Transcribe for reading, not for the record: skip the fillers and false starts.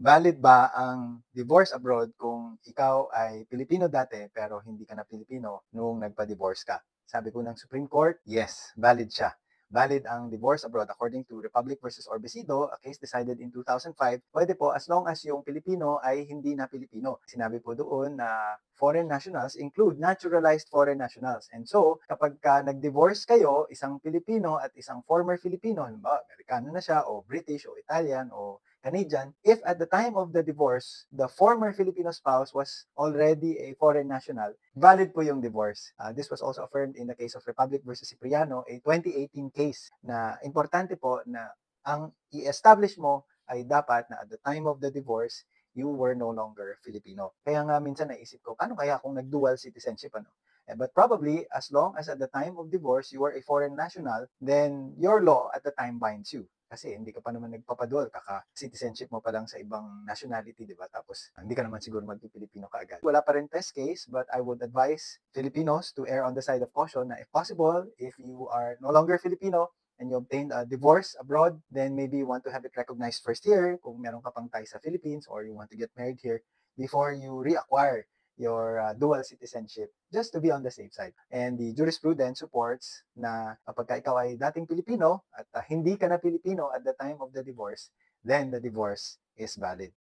Valid ba ang divorce abroad kung ikaw ay Pilipino dati pero hindi ka na Pilipino noong nagpa-divorce ka? Sabi po ng Supreme Court, yes, valid siya. Valid ang divorce abroad according to Republic versus Orbisido, a case decided in 2005. Pwede po as long as yung Pilipino ay hindi na Pilipino. Sinabi po doon na foreign nationals include naturalized foreign nationals. And so, kapag ka nag-divorce kayo, isang Pilipino at isang former Filipino, halimbawa, Amerikano na siya o British o Italian o Canadian, if at the time of the divorce, the former Filipino spouse was already a foreign national, valid po yung divorce. This was also affirmed in the case of Republic versus Cipriano, a 2018 case na importante po na ang i-establish mo ay dapat na at the time of the divorce, you were no longer Filipino. Kaya nga minsan naisip ko, paano kaya kung nag-dual citizenship, ano? But probably, as long as at the time of divorce, you were a foreign national, then your law at the time binds you. Kasi hindi ka pa naman nagpapadol, kaka-citizenship mo pa lang sa ibang nationality, di ba? Tapos hindi ka naman siguro magpipilipino ka agad. Wala pa rin test case, but I would advise Filipinos to err on the side of caution na if possible, if you are no longer Filipino and you obtained a divorce abroad, then maybe you want to have it recognized first here kung meron ka pang tie sa Philippines or you want to get married here before you reacquire your dual citizenship just to be on the safe side. And the jurisprudence supports na kapag ikaw ay dating Pilipino at hindi ka na Pilipino at the time of the divorce, then the divorce is valid.